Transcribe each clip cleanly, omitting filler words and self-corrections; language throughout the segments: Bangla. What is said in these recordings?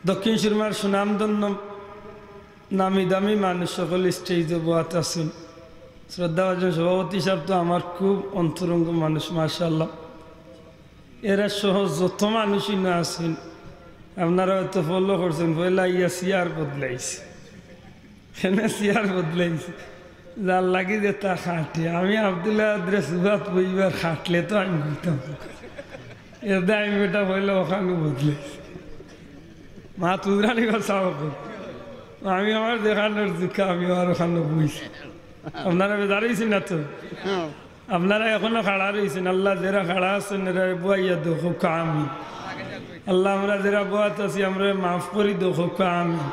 দক্ষিণ সুরমার সুনামধন্য নামি দামি মানুষ সকল স্টেজে বোয়াত আছেন। শ্রদ্ধাভাজন সভাপতি সাহেব তো আমার খুব অন্তরঙ্গ মানুষ, মাশাআল্লাহ। এরা সহ যত মানুষই না আছেন আপনারা হয়তো ফলো করছেন, পয়লা ইয়া চেয়ার বদলাইছে, এনে চেয়ার বদলাইছে, যার লাগি যে তা খাটে। আমি আবদুল্লাহ আদ্রেস সুবাত বইবার খাটলে তো আমি বুঝতাম, এদের আমি বেটা পয়লা ওখানে বদলাইছে। মা তুদরানি কথা আমি আমার দেখানোর দুঃখে আমি আর ওখানে বুঝছি। আপনারা দাঁড়িয়েছেন না তো, আপনারা এখনো খাড়া রয়েছেন। আল্লাহ যারা খাড়া আছেন এরা বুয়াইয়া দো হোক আমিন। আল্লাহ আমরা যারা বোয়াত আছি আমরা মাফ করি দো হোক আমিন।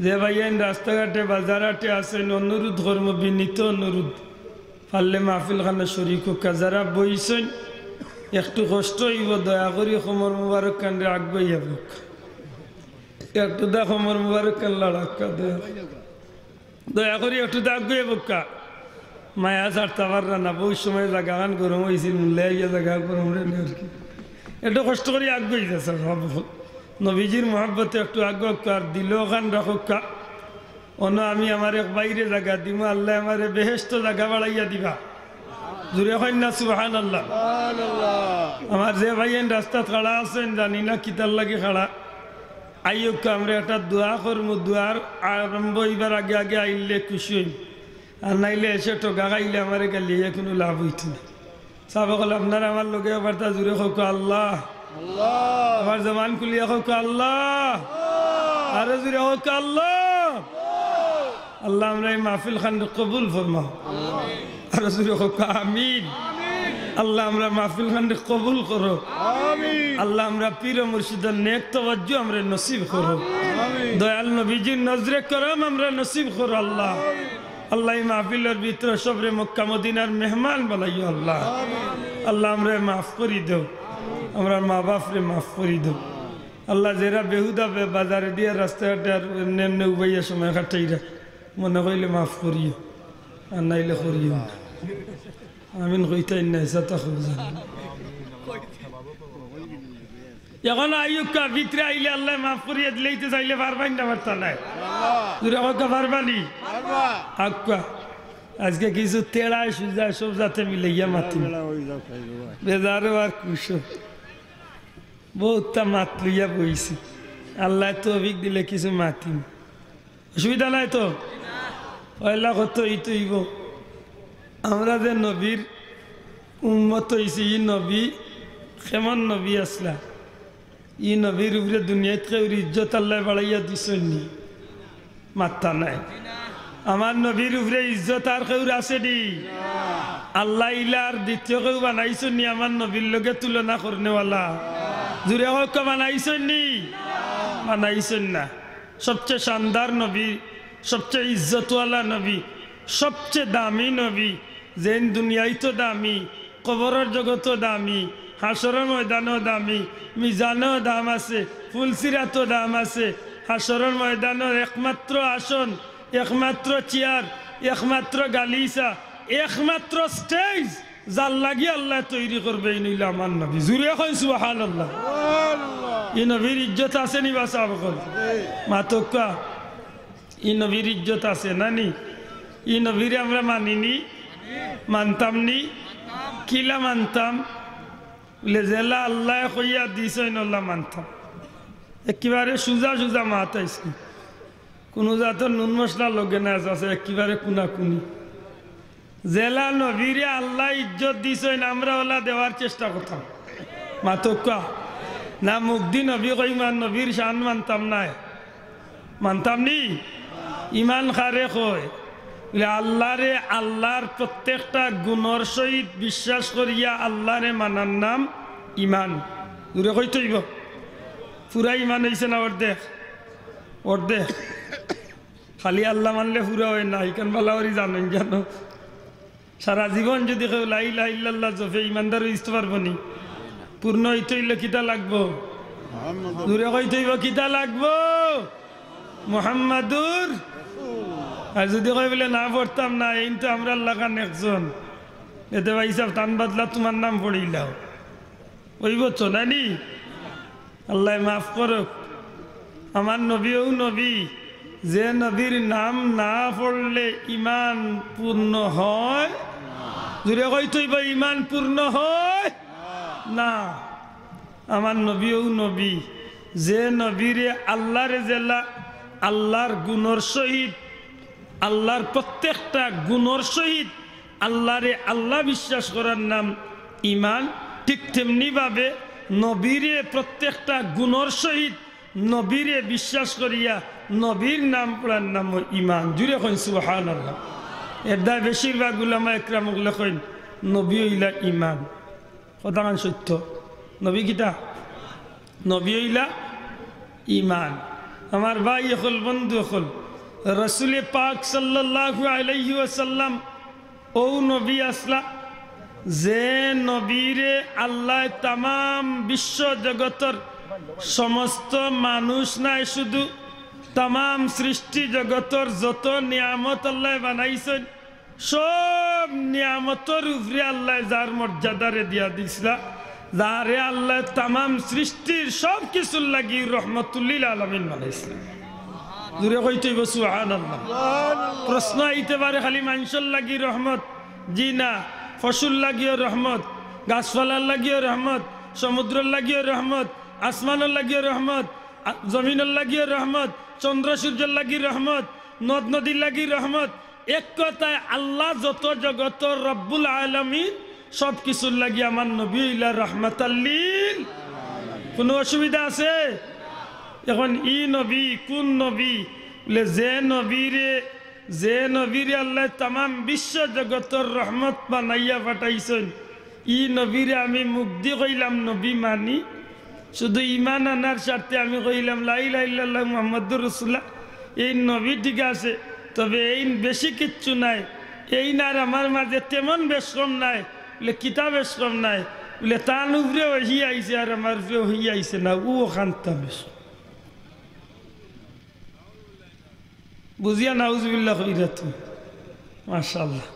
যে ভাইয়ান রাস্তাঘাটে বাজারহাটে আছেন অনুরোধ কর্ম, বিনীত অনুরোধ, পারলে মাহফিল খানে শরীক হোক। যারা বইছেন একটু কষ্ট হইব, দয়া করি খমর মুবারক কান্ডে আগবাইয়া হোক, একটু দা খমর মুবারক কান লড়াক্কা দয়া করি একটু দাগ গিয়ে বোকা মায়া ছাড়তে পাররা না। বহু সময় জায়গা গান গরম হয়েছিল, মূল্যে জায়গা গরম রেন আর কি, একটু কষ্ট করে আগ গেছে নবীজির মহাব্বতে একটু আগ আর দিল গান রাখা। অন্য আমি আমার এক বাইরে জায়গা দিব, আল্লাহ আমার বেহেস্ত জায়গা বাড়াইয়া দিবা। জুড়ে হয় না সুবহানাল্লাহ। আমার যে ভাইয়েন রাস্তা খাড়া আছেন জানি না কিতার লাগে খাড়া, আইয়ক আমরা একটা দোয়া করবো। দোয়ার আরম্ভ হইবার আগে আগে আইলে খুশি হইম, আর নাইলে এসে টোকা খাইলে আমার গালিয়ে কোনো লাভ হইত না। সাবকল আপনারা আমার লোকে বার্তা জুড়ে হোক আল্লাহ, আমার জমান খুলিয়া হোক আল্লাহ, আরো জুড়ে হোক আল্লাহ। আল্লাহ আমরা এই মাহফিল খান কবুল ফরমাও, আরো জুড়ে হোক আমিন। আল্লাহ আমরা মাহফিল খান কবুল করো, আল্লাহ আমরা পীর মুর্শিদের নেক তওয়াজ্জু আমরা নসিব করো, দয়াল নবীজির নজরে করম আমরা নসিব করো আল্লাহ। আল্লাহ এই মাহফিলের ভিতরে সবরে মক্কা মদিনার মেহমান বানাইও আল্লাহ। আল্লাহ আমরা মাফ করি দেও, আমরা মা বাপরে মাফ করি দেও আল্লাহ। যারা বেহুদা বাজারে দিয়ে রাস্তাঘাটে আর এমনি এমনি উবাইয়া সময় কাটাইরা মনে কইলে মাফ করিও, আর নাইলে করিও না। আমিন কইতাই নাই সাতা খুব জানি। এখন আইয়ুকা ভিতরে আইলে আল্লাহ মাফ করিয়া দিলেইতে চাইলে পারবাই না, পারতা নাই পারবানি আক্কা। আজকে কিছু তেড়ায় সুজায় সব যাতে মিলাইয়া মাতি বেজারো আর কুশো বহুতটা মাত লইয়া বইছি। আল্লাহ তো অভিক দিলে কিছু মাতিম, অসুবিধা নাই তো। পয়লা কত ইতইব আমরা যে নবীর উম্মত হইছি, ই নবী কেমন নবী আসলা, ই নবীর উপরে দুনিয়াত কেউর ইজ্জত আল্লাহ বাড়াইয়া দিছনি, মাত্তা নাই। আমার নবীর উপরে ইজ্জত আর কেউর আছে নি? আল্লাহ ইলার দ্বিতীয় কেউ বানাইছনি আমার নবীর লগে তুলনা করনেওয়ালা? জুড়ে হোক বানাইছনি? বানাইছেন না। সবচেয়ে শানদার নবী, সবচেয়ে ইজ্জতওয়ালা নবী, সবচেয়ে দামি নবী, যেন দুনিয়ায় তো দামি, কবরের জগতও দামি, হাসরের ময়দানও দামি, মিজানও দাম আছে, ফুলসিরাতও দাম আছে। হাসরের ময়দানের একমাত্র আসন, একমাত্র চেয়ার, একমাত্র গালিসা, একমাত্র স্টেজ যার লাগি আল্লাহ তৈরি করবে নিল আমার নবী। জুড়ে এখন সুবহানাল্লাহ। এই নবীর ইজ্জত আছে নি বাসা বকল মাতকা? এই নবীর ইজ্জত আছে না নি? এই নবীরে আমরা মানিনি, মানতাম নি? কিলা মানতাম? বলে জেলা আল্লাহ কইয়া দিছেন আল্লাহ মানতাম। একেবারে সুজা সুজা মাতাইছি, কোনো জাতের নুন মশলা লগে না আছে, একেবারে কুনাকুনি। জেলা নবীরে আল্লাহ ইজ্জত দিছেন, আমরা ওলা দেওয়ার চেষ্টা করতাম মাতকা না? মুগ্ধি নবী কইমান নবীর শান মানতাম নাই, মানতাম নি? ইমান খারে কয় আল্লাহরে, আল্লাহর প্রত্যেকটা গুণর সহিত বিশ্বাস করিয়া আল্লাহরে মানার নাম ইমান। দূরে কই তৈব পুরা ইমান হয়েছে না অর্ধেক? অর্ধেক। খালি আল্লাহ মানলে পুরা হয় না, ইকান বালাওয়ারি জানেন কেন? সারা জীবন যদি কেউ লা ইলাহা ইল্লাল্লাহ জপে ইমানদার হইতে পারবো নি? পূর্ণ হইতে হইলে কিতা লাগবো? দূরে কই তৈব কিতা লাগবো? মুহাম্মাদুর। আর যদি কই বলে না পড়তাম না, এই তো আমরা আল্লাহ খান একজন, এতে ভাই সাহেব টান বাদলা তোমার নাম পড়িলাও ওই বছর নানি। আল্লাহ মাফ করুক। আমার নবীও নবী, যে নবীর নাম না পড়লে ইমান পূর্ণ হয়, জুড়ে কইতইব ইমান পূর্ণ হয় না। আমার নবীও নবী, যে নবীরে আল্লাহর জেলা আল্লাহর গুণর সহিত, আল্লাহর প্রত্যেকটা গুণর সহিত আল্লাহরে আল্লাহ বিশ্বাস করার নাম ইমান। ঠিক তেমনিভাবে নবীরে প্রত্যেকটা গুণর সহিত নবীরে বিশ্বাস করিয়া নবীর নাম পড়ার নাম ইমান। জুড়ে কইন সুবহানাল্লাহ। এর দায় বেশিরভাগ উলামা একরাম কইন নবী হইলা ইমান। কথাখান সত্য। নবী কিতা? নবী হইলা ইমান। আমার ভাই হল, বন্ধু হল, রসুল পাক সাল্লাল্লাহু আলাইহি ওয়াসাল্লাম ও নবী আসলা যে নবীরে আল্লাহ তামাম বিশ্ব জগতের সমস্ত মানুষ নাই, শুধু তামাম সৃষ্টি জগতের যত নিয়ামত আল্লাহ বানাইছেন, সব নিয়ামতের উপরে আল্লাহ যার মর্যাদারে দিয়া দিছিলা, যারে আল্লাহ তামাম সৃষ্টির সব কিছুর লাগি রহমতুল্লিল আলামিন বানাইছিলেন। দূরে কইতে সুবহানাল্লাহ। প্রশ্ন আইতে পারে খালি মানুষের লাগি রহমত? জি না, ফসল লাগিও রহমত, গাছপালার লাগিও রহমত, সমুদ্রের লাগিও রহমত, আসমানের লাগিও রহমত, জমিনের লাগিও রহমত, চন্দ্র সূর্যের লাগি রহমত, নদ নদীর লাগি রহমত। এক কথায় আল্লাহ যত জগতর রব্বুল আলামিন সব কিছুর লাগি আমার নবী ইলা রহমাতাল্লিল। কোনো অসুবিধা আছে? এখন ই নবী কোন নবী? বলে যে নবীরে আল্লাহ তামাম বিশ্ব জগতের রহমত বানাইয়া পাঠাইছেন, ই নবীরে আমি মুগ্ধি কইলাম নবী মানি, শুধু ইমান আনার স্বার্থে আমি কইলাম লা ইলাহা ইল্লাল্লাহ মুহাম্মাদুর রাসূলুল্লাহ। এই নবী ঠিক আছে, তবে এই বেশি কিচ্ছু নাই, এই না আমার মাঝে তেমন বেশ কম নাই। বলে কিতাব বেশ কম নাই, বলে তার উপরে ওহি আইছে আর আমার উপরে ওহি আইছে না, ও খান্তা বেশ। বুঝিয়া নাউজুবিল্লাহ কইরা তুমি মাশাআল্লাহ।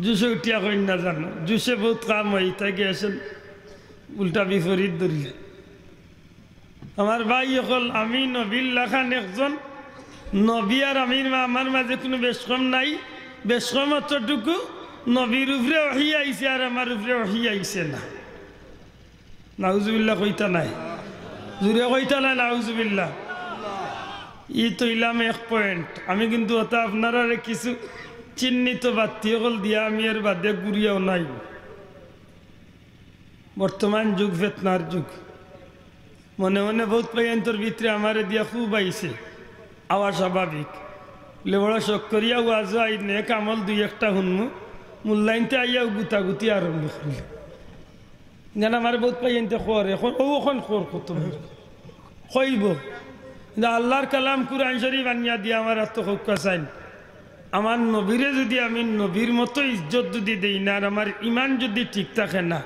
জুসে উঠিয়া কই না জানো, জুসে বহুত কাম হয়, তাই গেছেন উল্টা বিপরীত ধরিলেন। আমার ভাই হল, আমি নবীর লেখান একজন নবী, আর আমির আমার মাঝে কোনো বেশ কম নাই। বেশ কম অতটুকু নবীর উপরে ওহি আইছে আর আমার উপরে ওহি আইছে না। নাউজুবিল্লাহ কইতা নাই, জুড়ে কইতা নাই নাউজুবিল্লাহ। ই তো ইলাম এক পয়েন্ট। আমি কিন্তু ওটা আপনারা কিছু চিহ্নিত বাতি হল দিয়া আমি এর বাদে ঘুরিয়াও নাই। বর্তমান যুগ ফেতনার যুগ, মনে মনে বহুত পয়েন্টর ভিতরে আমারে দিয়া খুব আইছে, আওয়া স্বাভাবিক। বলে বড় শখ করিয়া ওয়াজ আই নে কামল দুই একটা শুনমু, মূল্যায়নতে আইয়াও গুতাগুতি আরম্ভ করলে যেন আমার বহুত পয়েন্টে খোয়ার এখন ও এখন খোর কত কইব। আল্লাহর কালাম কুরআন শরীফ আনিয়া দিয়ে আমার আত্মহত্যা চাইন। আমার নবীরে যদি আমি নবীর মতো ইজ্জত যদি দেই না, আর আমার ইমান যদি ঠিক থাকে না,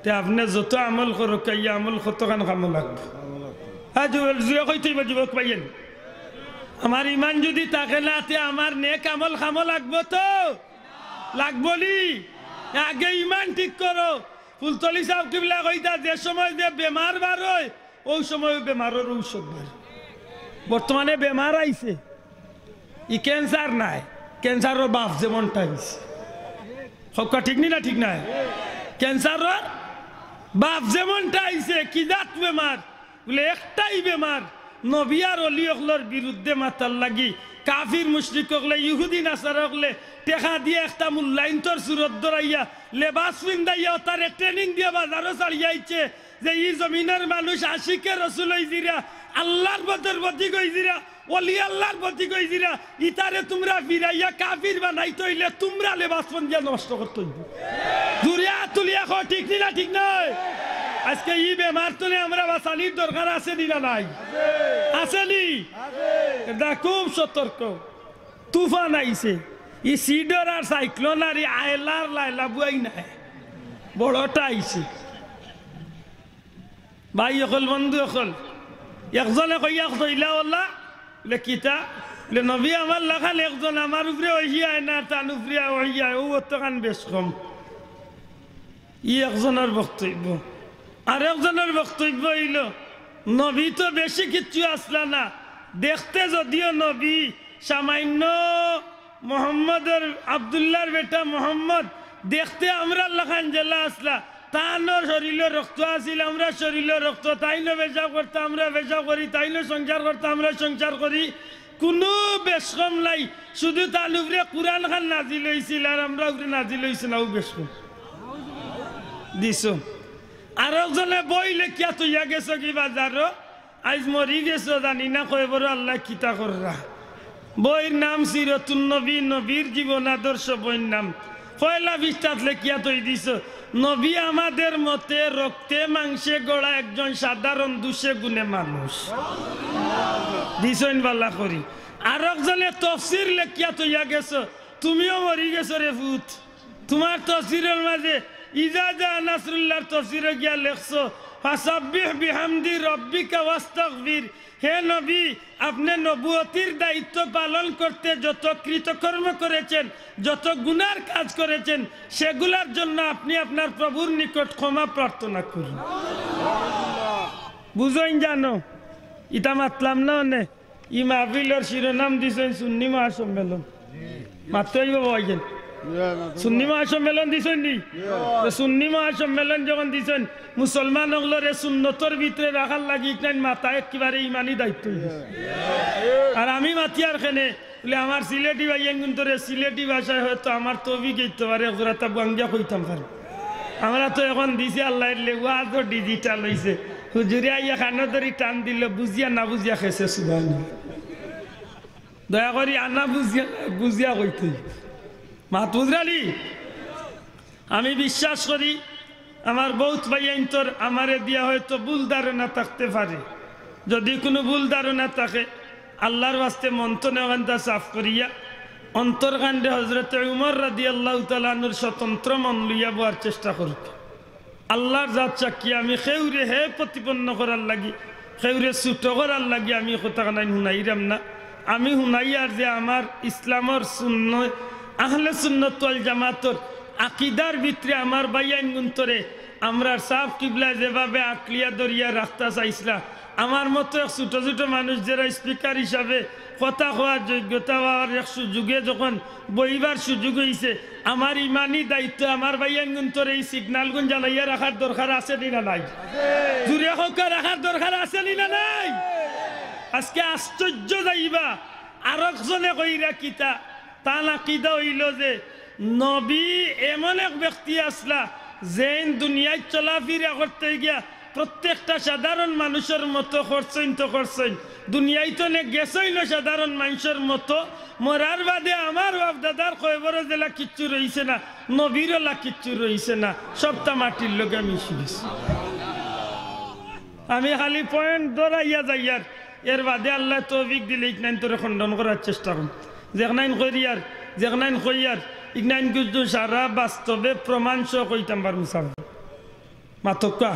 তে আপনি যত আমল করো কাইয়া আমল কতখান কামো লাগবে। হ্যাঁ জুড়ে কইতেই বা যুবক পাইয়েন, আমার ইমান যদি থাকে না, তে আমার নেক আমল খামো লাগবো তো লাগবো নি? আগে ইমান ঠিক করো। ফুলতলি সাহেব কিবলা কইতা, যে সময় যে বেমার বার হয় ওই সময় বেমারের ঔষধ বার। বর্তমানে বেমার আইছে, ই ক্যান্সার নাই, ক্যান্সারের বাপ যেমনটা আইছে। সবকা ঠিক নি না? ঠিক নাই? ক্যান্সারের বাপ যেমনটা আইছে, কি জাত বেমার? বলে একটাই বেমার, নবী আর অলি অকলের বিরুদ্ধে মাতার লাগি কাফির মুশরিক হকলে ইহুদি নাসারা হকলে টেকা দিয়ে একটা মূল্যায়ন্তর সুরত ধরাইয়া লেবাস পিন্দাইয়া তারে ট্রেনিং দিয়ে বাজারও ছাড়িয়াইছে যে ই জমিনের মানুষ আশিকে রসুল হইজিরা, আল্লাহর বদর বদি কইজিরা, অলি আল্লাহর বদি কইজিরা, ইতারে তোমরা ফিরাইয়া কাফির বানাই তইলে তোমরা লেবাস পিন্দিয়া নষ্ট করতে হইব। দুরিয়া তুলিয়া কো ঠিক নি না? ঠিক নয়? আজকে ই বেমার তো আমরা বাঁচানির দরকার আছে নি না? নাই আসেনি? এটা খুব সতর্ক। তুফান আইছে, ই সিডর আর সাইক্লোন আর আয়লার লাইলা বুয়াই নাই, বড়টা আইছে। ভাই অকল বন্ধু অকল একজনে কইয়া কইলা ওলা বলে কিতা বলে নবী আমার লাখান একজন আমার উপরে ওহিয়ায় না, তান উপরে ওহিয়ায়, ও অতখান বেশ কম। ই একজনের বক্তব্য। আর একজনের বক্তব্য হইল নবী তো বেশি কিচ্ছু আসলা না, দেখতে যদিও নবী সামান্য মোহাম্মদের আবদুল্লাহর বেটা মোহাম্মদ, দেখতে আমরা লাখান জেলা আসলা, তানোর শরীরে রক্ত আসিল, আমরা শরীরে রক্ত, তাইনো বেজা করতে আমরা বেজা করি, তাইনো সংসার করতে আমরা সংসার করি, কোনো বেশকম নাই। শুধু তার উপরে কোরআন খান নাজিল হয়েছিল আর আমরা উপরে নাজিল হয়েছে না, ও বেশকম দিস। আর একজনে বই লেখিয়া তুইয়া গেছো কি বাজারও, আজ মরি গেছো জানি না, কয়ে বড় আল্লাহ কিতা কররা। বইয়ের নাম সিরাতুন নবী, নবীর জীবন আদর্শ বইয়ের নাম। পয়লা পৃষ্ঠাত লেখিয়া তুই দিস, নবী আমাদের মতে রক্তে মাংসে গড়া একজন সাধারণ দুষে গুণে মানুষ দিসইন বাল্লা করি। আর একজনে তফসির লেখিয়া তুইয়া গেছো, তুমিও মরি গেছো রে ফুত। তোমার তফসিরের মাঝে ইজা জা নাসরুল্লাহর তফসিরে গিয়া লেখছো, ফাসাব্বিহ বিহামদি রব্বিকা ওয়াস্তাগফির। হে নবী, আপনি নবুয়তির দায়িত্ব পালন করতে যত কৃতকর্ম করেছেন, যত গুনার কাজ করেছেন, সেগুলোর জন্য আপনি আপনার প্রভুর নিকট ক্ষমা প্রার্থনা করুন। বুঝইন জানো ইটা মাতলাম না, অনে ই মাহফিলের শিরোনাম দিছেন সুন্নি মহাসম্মেলন, মাত্রই বাবা সুন্নি মহাসম্মেলন দিছেন নি? সুন্নি মহাসম্মেলন যখন দিছেন, মুসলমান হলরে সুন্নতর ভিতরে রাখার লাগি মাথা একেবারে ইমানি দায়িত্ব। আর আমি মাতিয়ার খেনে বলে আমার সিলেটি ভাই এগুন্তরে সিলেটি ভাষায় হয়তো আমার তো অভিজ্ঞতা পারে তা বাঙ্গিয়া কইতাম পারে। আমরা তো এখন দিছি আল্লাহ ওয়াজ ডিজিটাল হয়েছে, হুজুরে আইয়া খানো ধরি টান দিল, বুঝিয়া না বুঝিয়া খেছে সুবান। দয়া করি আনা বুঝিয়া বুঝিয়া কইতে মাত বুঝরালি। আমি বিশ্বাস করি আমার বহুত ভাইয়ান্তর আমারে দিয়া হয়তো ভুল ধারণা থাকতে পারে। যদি কোনো ভুল ধারণা থাকে, আল্লাহর বাস্তে মন্ত্র নেওয়ানটা সাফ করিয়া অন্তর্কাণ্ডে হজরত উমর রাদিয়াল্লাহু তাআলা আনহুর স্বতন্ত্র মন লইয়া বোয়ার চেষ্টা করব। আল্লাহর জাত সাক্ষী, আমি খেউরে হে প্রতিপন্ন করার লাগি, খেউরে ছুট করার লাগি আমি কথা নাই শুনাইরাম না। আমি শুনাইয়ার যে আমার ইসলামর শূন্য আহলে সুন্নাত ওয়াল জামাতর আকিদার ভিতরে আমার বাইয়ান গুন্তরে আমরা সাফ কিবলা যেভাবে আকলিয়া দরিয়া রাখতে চাইছিলা, আমার মতো ছোট ছোট মানুষ যারা স্পিকার হিসাবে কথা হওয়ার যোগ্যতা হওয়ার এক সুযোগে যখন বইবার সুযোগ হয়েছে, আমার ইমানি দায়িত্ব আমার বাইয়ান গুন্তরে এই সিগনালগুন জ্বালাইয়া রাখার দরকার আছে না নাই? জুড়ে হোক রাখার দরকার আছে না নাই? আজকে আশ্চর্য যাইবা আর একজনে কইরা কিতা তার আকিদা হইল যে নবী এমন এক ব্যক্তি আসলা যেন দুনিয়ায় চলাফেরা করতে গিয়া প্রত্যেকটা সাধারণ মানুষের মতো করছেন তো করছেন, দুনিয়ায় তো গেছইল সাধারণ মানুষের মতো, মরার বাদে আমার বাপ দাদার কয়বর জেলা কিচ্ছু রয়েছে না, নবীরলা কিচ্ছু রয়েছে না, সবটা মাটির লোকে মিশে গেছে। আমি খালি পয়েন্ট ধরাইয়া যাইয়ার, এর বাদে আল্লাহ তৌফিক দিলে ইকনাইন তোরে খণ্ডন করার চেষ্টা করুন। যেখানাইন কইয়ার যেখানাইন কইয়ার ইকনাইন কিন্তু সারা বাস্তবে প্রমাণ সহ কইতাম পারবো সার মাতকা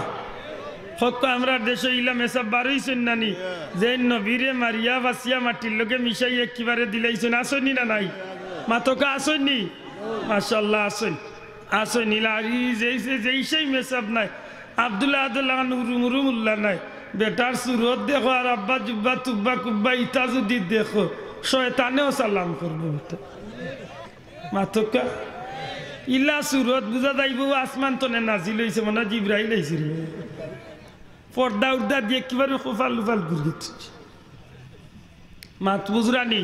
হক আমরা দেশে ইলাম এসব বারইছেন নানি যে নবীরে মারিয়া বাসিয়া মাটির লোকে মিশাই একেবারে দিলাইছেন, আসনি না নাই? মাতকা আসনি? মাশাআল্লাহ আসেন আসেন ইলা যেই সেই মেসাব নাই, আব্দুল্লাহ আব্দুল্লাহ নুরুমুল্লাহ নাই, বেটার সুরত দেখো আর আব্বা জুব্বা তুব্বা কুব্বা ইটা যদি দেখো শয়তানেও সালাম করবো। মাতকা ইলা সুরত বুঝা যাইব আসমান তো নাজিল হয়েছে, মনে হয় জিব্রাইল হয়েছিল, পর্দা উর্দা দিয়ে একেবারে কোফাল উফাল ঘুরে মাত বুঝরানি।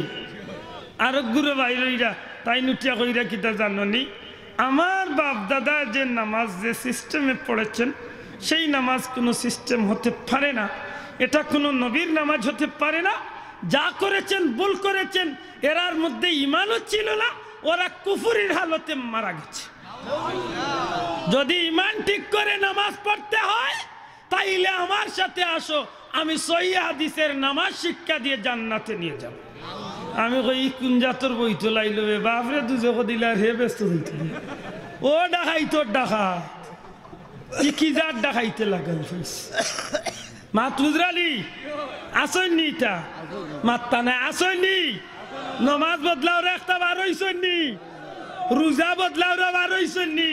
আর গুরু বাইরা তাই নুটিয়া কইরা কিতা জাননি, আমার বাপ দাদা যে নামাজ যে সিস্টেমে পড়েছেন সেই নামাজ কোনো সিস্টেম হতে পারে না, এটা কোনো নবীর নামাজ হতে পারে না। যা করেছেন ভুল করেছেন, এরার মধ্যে ইমানও ছিল না, ওরা কুফুরির হালতে মারা গেছে। যদি ইমান ঠিক করে নামাজ পড়তে হয় তাইলে আমার সাথে আসো, আমি সহিহ হাদিসের নামাজ শিক্ষা দিয়ে জান্নাতে নিয়ে যাব। আমি কই কোন জাতর বই তো লাইলো বাপরে দুজক দিলার হে ব্যস্ত হইতে ও ডাকাই তোর ডাকাত কি জাত ডাকাইতে লাগাল মাত বুঝরালি আসেননি তা মাত্তা নাই আসেননি, নমাজ বদলাও একটা বার হইছেননি, রোজা বদলাও বার হইছেননি।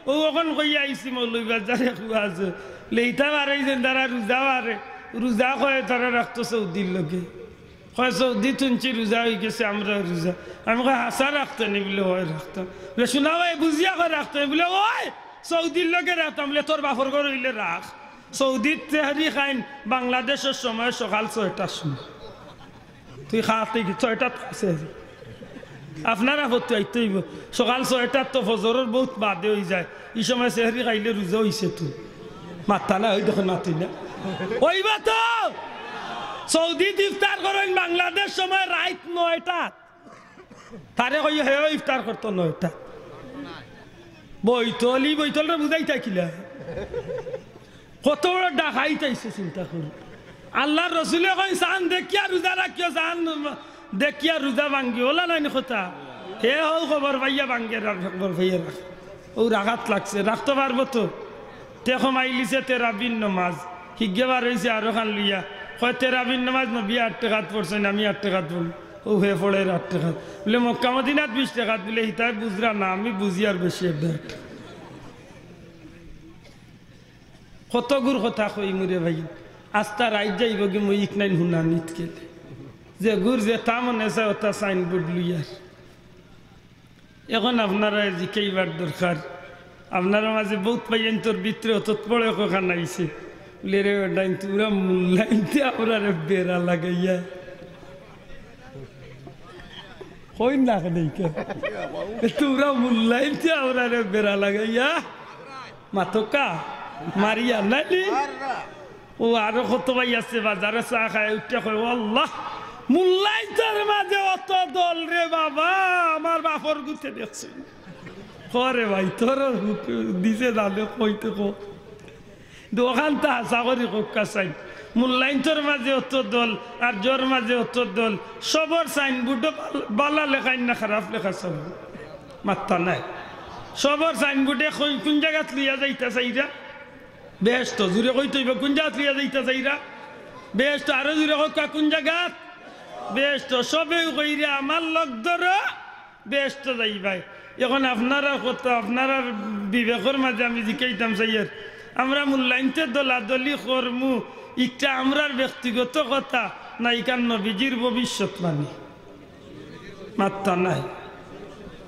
ও ওখান কইয়া আইসি মৌলভী বাজারে আছে লেইটা বার হইছেন তারা রোজা বারে রোজা কয়ে তারা রাখতো সৌদির লোকে কয় সৌদি তুনছি রোজা হয়ে গেছে আমরা রোজা আমি কয় হাসা রাখতেন বলে হয় রাখতাম বলে শোনা ভাই বুঝিয়া করে রাখতেন বলে ওই সৌদির লোকে রাখতাম বলে তোর বাপর ঘর হইলে রাখ সৌদির তেহারি খাইন বাংলাদেশের সময় সকাল 6টার সময় তুই খাতে 6টাত খাইছে আপনারা হতে আইতে হইব সকাল 6টার তো ফজরের বহুত বাদে হয়ে যায় এই সময় সেহারি খাইলে রোজা হইছে তুই মাথা না ওই দেখেন মাতি না ওইবা তো সৌদি ইফতার করেন বাংলাদেশ সময় রাত 9টা তারে কই হে ইফতার করতো 9টা বইতলটা বুঝাই থাকিলা কত বড় ডাকাই চাইছে চিন্তা করুন আল্লাহর রসুলে কই সান দেখিয়া রোজা রাখিও সান দেখিয়া রোজা ভাঙ্গি ওলা নাই কথা হে হও খবর ভাইয়া ভাঙ্গে খবর ভাইয়া রাখ ও রাগাত লাগছে রাখতে পারবো তো দেখো মাইলিছে তেরাবিন নমাজ হিগেবার হয়েছে আরো খান লইয়া হয় তেরাবিন নমাজ নবী 8 টাকাত পড়ছেন আমি 8 টাকাত পড়ি ও হয়ে পড়ে 8 টাকাত বলে মক্কা মদিনাত 20 টাকাত বলে হিতায় বুঝরা না আমি বুঝি আর বেশি একবার কত গুর কথা কই মুরে ভাই আস্তা রাইত যাইব কি মই ইকনাইন হুনা নিত কেলে যে গুর যে তামন এসে ওটা সাইনবোর্ড লইয়ার এখন আপনারা জিকেইবার দরকার আপনারা মাঝে বহুত পাইয়েন তোর ভিতরে অত পড়ে কখান আইছে বলে রে ডাইন তোরা মূল্যাইনতে আমরা রে বেড়া লাগাইয়া কই না নেইকা তোরা মূল্যাইনতে আমরা রে বেড়া লাগাইয়া মাতকা মারিয়া নাইলি ও আরো কত ভাই আছে বাজারে চা খায় উঠে কয় আল্লাহ মূল্যাইনটার মাঝে অত দল রে বাবা আমার বাপর গুছে দেখছি করে ভাই তোর দিছে জানে কইতে কো দোকানটা আশা করি কোকা চাই মূল্যায়নটোর মাঝে অত দল আর জোর মাঝে অত দল সবর সাইনবোর্ড বালা লেখাই না খারাপ লেখা সব মাত্রা নাই সবর সাইনবোর্ডে কোন জায়গাত লিয়া যাইতা চাইরা বেশ তো জুড়ে কইতে হইব কোন জায়গাত লিয়া যাইতা চাইরা বেশ তো আরো জুড়ে কা কোন জায়গাত বেশ তো সবে কইরা আমার লগ ধর বেশ তো যাই ভাই এখন আপনারা কত আপনারা বিবেকের মাঝে আমি জিকাইতাম চাইয়ার আমরা মূল্যায়নতে দলাদলি কর্মু ইটা আমরার ব্যক্তিগত কথা না ইকান নবীজির ভবিষ্যৎ মানি মাত্রা নাই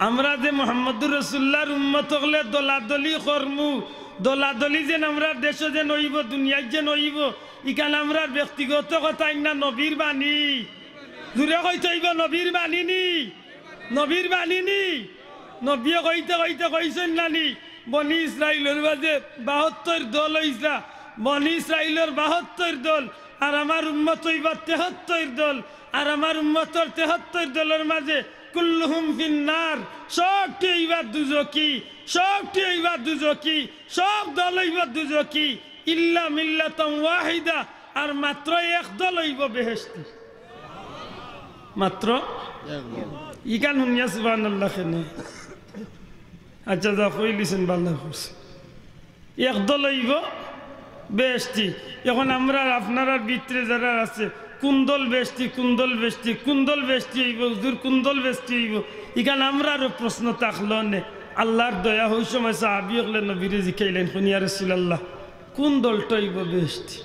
আমরা যে মোহাম্মদুর রসুল্লাহর উম্মত হলে দলাদলি কর্মু দলাদলি যেন আমরা দেশে যে নইব দুনিয়ায় যে নইব ইকান আমরার ব্যক্তিগত কথা না নবীর বাণী দূরে কইতে হইব নবীর বাণী নি নবীর বাণী নি নবীয়ে কইতে কইতে কইছেন নানি বনি ইসরাইলের মাঝে 72 দল হইছা বনি ইসরাইলের 72 দল আর আমার উম্মত হইবা 73 দল আর আমার উম্মতর 73 দলের মাঝে কুল্লুহুম ফিন্নার সবটি হইবা দুজকি সবটি হইবা দুজকি সব দল হইবা দুজকি ইল্লা মিল্লাতান ওয়াহিদা আর মাত্র এক দল হইব বেহেশতি মাত্র ইকান হুনিয়া সুবহানাল্লাহ খেনে আচ্ছা যা কইলিছেন ভালো করছে একদল হইব বেশটি এখন আমরা আপনার ভিতরে যারা আছে কুন্দল বেশটি কুন্দল বেশটি কুন্দল বেশটি হইব হুজুর কুন্দল বেশটি হইব এখানে আমরা আরো প্রশ্ন থাকলো নে আল্লাহর দয়া ওই সময় সাহাবী হলে নবীরে জিকাইলেন শুনিয়া রাসূলুল্লাহ কোন দলটা হইব বেশটি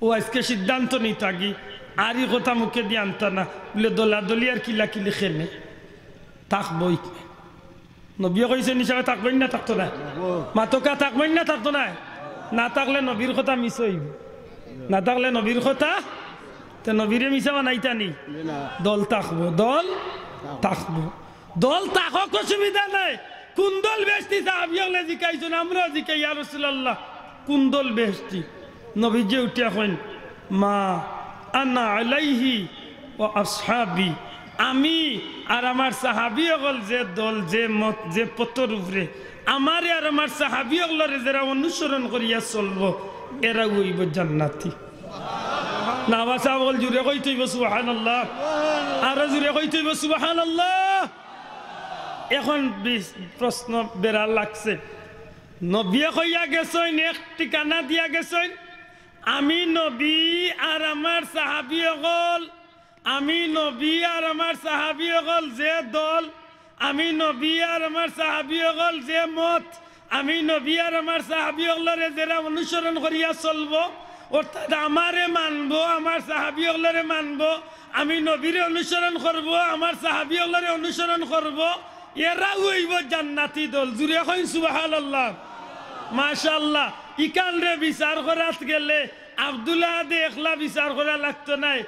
ও আজকে সিদ্ধান্ত নেই থাকি আরই কথা মুখে দিয়ে আনতা না বলে দলাদলি আর কিলাকিলি খেলে থাকবই নবী কইছেন হিসাবে থাকবেন না থাকতো না মাতকা থাকবেন না থাকতো না না থাকলে নবীর কথা মিস হইব না থাকলে নবীর কথা তো নবীরে মিশা বানাইতা নি দল থাকবো দল থাকবো দল থাকক অসুবিধা নাই কোন দল বেশটি সাহাবী হলে জিকাইছেন আমরা জিকাই ইয়া রাসূলুল্লাহ কোন দল বেশটি নবী যে উঠিয়া কইন মা আনা আলাইহি ওয়া আসহাবি আমি আর আমার সাহাবী হল যে দল যে মত যে পথর উপরে আমার আর আমার সাহাবী হলরে যারা অনুসরণ করিয়া চলবো এরা হইব জান্নাতি নামাজা বল জুড়ে কইতে হইব সুবহানাল্লাহ আর জুড়ে কইতে হইব সুবহানাল্লাহ এখন প্রশ্ন বেড়া লাগছে নবী কইয়া গেছেন এক ঠিকানা দিয়া গেছেন আমি নবী আর আমার সাহাবী হল আমি নবী আর আমার সাহাবী হল যে দল আমি নবী আর আমার সাহাবী হল যে মত আমি নবী আর আমার সাহাবী হলরে যারা অনুসরণ করিয়া চলবো অর্থাৎ আমারে মানবো, আমার সাহাবী হলরে মানবো, আমি নবীরে অনুসরণ করব, আমার সাহাবী হলরে অনুসরণ করব, এরা হইব জান্নাতি দল। জুড়ে হইন সুবহানাল্লাহ, মাশাআল্লাহ। ইকান রে বিচার করাত গেলে আব্দুল্লাহ দে একলা বিচার করা লাগতো নাই,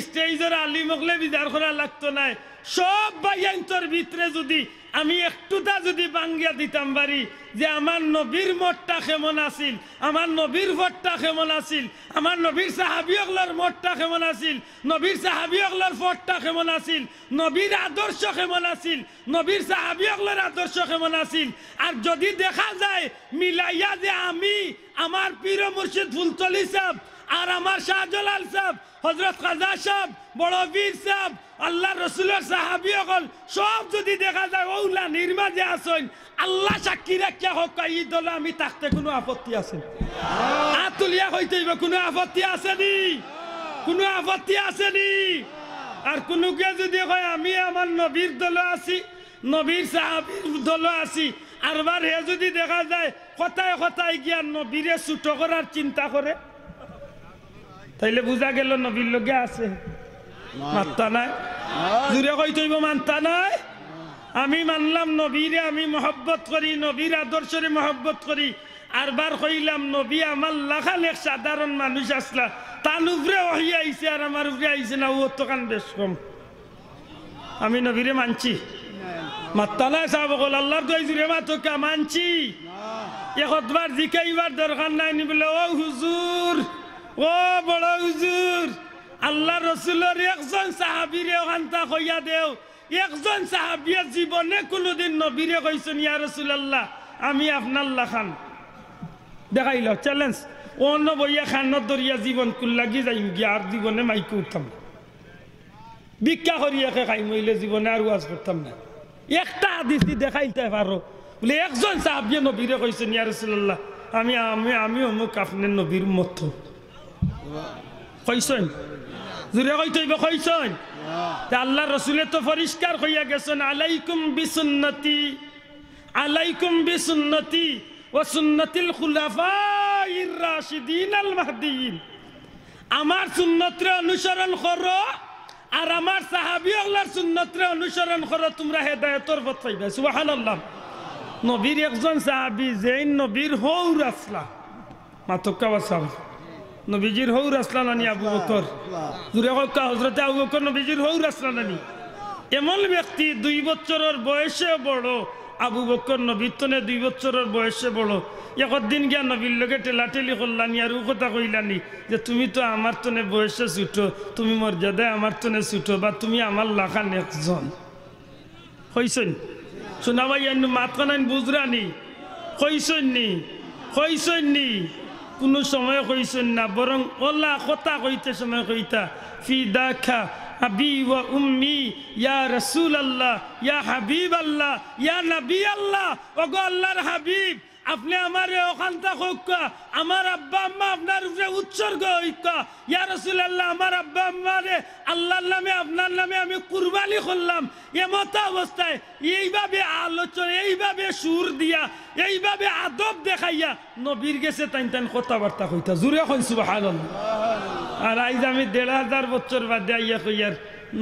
স্টেজের আলিমকলে বিচার করা লাগতো নাই। সব বাইয়ান্তর ভিতরে যদি আমি একটুটা যদি বাঙ্গিয়া দিতাম পারি যে আমার নবীর মতটা কেমন আছিল, আমার নবীর ভটটা কেমন আছিল, আমার নবীর সাহাবিয়কলার মতটা কেমন আছিল, নবীর সাহাবিয়কলার ভটটা কেমন আছিল, নবীর আদর্শ কেমন আছিল, নবীর সাহাবিয়কলার আদর্শ কেমন আছিল, আর যদি দেখা যায় মিলাইয়া যে আমি আমার পীর মুর্শিদ ফুলতলি সাহেব আর আমার শাহজালাল সাহেব, হযরত খাজা সাহেব, বড় বীর সাহেব, আল্লাহ রসুলের সাহাবী হল সব যদি দেখা যায় ওলা নির্মাজে আসেন, আল্লাহ সাক্ষী রাখিয়া হোক এই দলে আমি থাকতে কোনো আপত্তি আছে? আতুলিয়া হইতে কোনো আপত্তি আসেনি? কোনো আপত্তি আসেনি? আর কোনোকে যদি হয় আমি আমার নবীর দলে আছি, নবীর সাহাবীর দলে আছি, আরবার হে যদি দেখা যায় কথায় কথায় গিয়া নবীরে ছোট করার চিন্তা করে, তাইলে বুঝা গেল নবীর লগে আছে, মানতা নাই। জুড়ে কই তৈব মানতা নাই। আমি মানলাম নবীরে, আমি মহব্বত করি, নবীর আদর্শরে মহব্বত করি। আরবার কইলাম নবী আমার লাখান এক সাধারণ মানুষ আসলা, তার উপরে ওহি আইছে আর আমার উপরে আইছে না, ও তো কান বেশ কম। আমি নবীরে মানছি, মানতা নাই সাহাব বল আল্লাহর দোয়াই জুড়ে মাতকা মানছি। একবার জিকাইবার দরকার নাই নি বলে ও হুজুর, ও বড় হুজুর, আল্লাহ রসুলের একজন সাহাবীরে ওখানটা কইয়া দেও, একজন সাহাবীর জীবনে কোনোদিন নবীরে কইছেন ইয়া রাসূলুল্লাহ আমি আপনার লাখান দেখাইল চ্যালেঞ্জ, অন্য বইয়া খানত দরিয়া জীবন কুল লাগি যাইম গিয়া আর জীবনে মাইকে উঠতাম, ভিক্ষা করিয়াকে খাই মইলে জীবনে আর ওয়াজ করতাম না। একটা হাদিস দেখাইতে পারো বলে একজন সাহাবী নবীরে কইছেন ইয়া রাসূলুল্লাহ আমি আমি আমি অমুক আপনার নবীর মত কইছেন? জুড়ে কইতেইব কইছেন? আল্লাহ রসুলের তো পরিষ্কার হইয়া গেছেন আলাইকুম বিসুন্নতি, আলাইকুম বিসুন্নতি ওয়া সুন্নাতিল খুলাফাইর রাশিদিন আল মাহদিয়িন। আমার সুন্নতরে অনুসরণ করো আর আমার সাহাবী আল্লাহর সুন্নতরে অনুসরণ করো, তোমরা হেদায়েতের পথ পাইবে। সুবহানাল্লাহ। নবীর একজন সাহাবী যেই নবীর হৌর আসলা মাতকা ওয়াসাব, নবীজির হৌর আসলা নানি আবু বকর, জুড়ে কা হযরতে আবু বকর নবীজির হৌর আসলা নানি। এমন ব্যক্তি 2 বছরের বয়সে বড়, আবু বকর নবীর তনে 2 বছরের বয়সে বড়। একদিন গিয়া নবীর লগে টেলাটেলি করলানি আর ও কথা কইলানি যে তুমি তো আমার তনে বয়সে ছুটো, তুমি মর্যাদায় আমার তনে ছুটো, বা তুমি আমার লাখান একজন কইছেন। শোনা ভাই মাত কানাইন বুঝরানি কইছেন নি, কইছেন নি? কোনো সময় কইছেন না, বরং ওলা কথা কইতে সময় কইতা ফিদাকা আবি ওয়া উম্মি ইয়া রাসূলুল্লাহ ইয়া হাবিবাল্লাহ ইয়া নবী আল্লাহ। ওগো আল্লাহর হাবিব, আপনি আমারে ওখানটা হোক্কা, আমার আব্বা আম্মা আপনার উপরে উৎসর্গ হইকা। ইয়া রাসূলুল্লাহ আমার আব্বা আম্মারে আল্লাহর নামে আপনার নামে আমি কুরবানি করলাম। এমত অবস্থায় এইভাবে আলোচনা, এইভাবে সুর দিয়া, এইভাবে আদব দেখাইয়া নবীর গেছে টাইন টাইন কথাবার্তা কইতা। জুড়ে কইন সুবহানাল্লাহ। আর আইজ আমি 1500 বছর বাদে আইয়া কইয়ার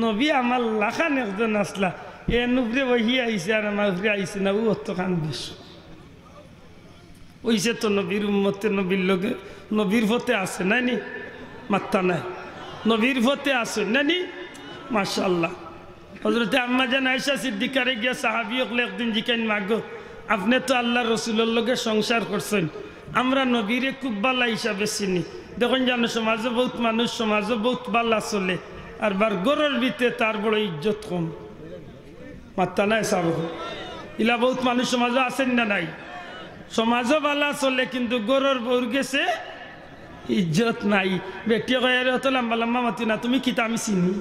নবী আমার লাখান একজন আসলা, এর উপরে বহি আইছে আর আমার উপরে আইছে না, ও তো খান বেশ ওইসে তো নবীর উম্মতে নবীর লোকে নবীর ফতে আছে নানি, মাত্তা নাই নবীর ফতে আছে নানি। মাশাআল্লাহ। হযরতে আম্মা জান আয়েশা সিদ্দিকারে গিয়া সাহাবী হলে একদিন জিকাইন মাগো আপনি তো আল্লাহ রসুলের লগে সংসার করছেন, আমরা নবীরে খুব বালা হিসাবে চিনি। দেখুন জানো সমাজে বহুত মানুষ সমাজে বহুত বালা চলে, আর বার গরের ভিতরে তার বড় ইজ্জত কম, মাত্তা নাই সাব। ইলা বহুত মানুষ সমাজে আছেন না নাই? সমাজও বালা চলে কিন্তু গরুর বউর গেছে ইজ্জত নাই। বেটি কয়ে অত লম্বা লম্বা মাতি না, তুমি কিতা আমি চিনি।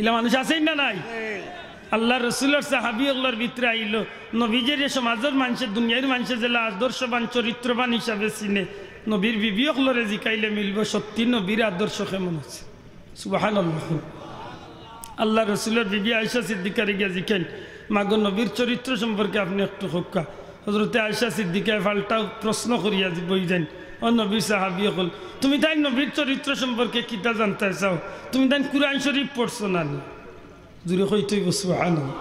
ইলা মানুষ আছেন না নাই? আল্লাহ রসুলের সাহাবী ওগুলোর ভিতরে আইলো নবীজের সমাজের মানুষের দুনিয়ার মানুষের জেলা আদর্শবান চরিত্রবান হিসাবে চিনে। নবীর বিবি ওগুলোরে জিকাইলে মিলব সত্যি নবীর আদর্শ কেমন আছে। সুবহানাল্লাহ। আল্লাহ রসুলের বিবি আয়েশা সিদ্দিকারে গিয়া জিকাইল মাগো নবীর চরিত্র সম্পর্কে আপনি একটু হোক্কা। হযরতে আয়েশা সিদ্দিকা পাল্টা প্রশ্ন করিয়া বই যান, ও নবীর সাহাবী হল তুমি তাই নবীর চরিত্র সম্পর্কে কিতা জানতে চাও তুমি তাই কুরআন শরীফ পড়ছো না নি জুড়ে কইতেই সুবহানাল্লাহ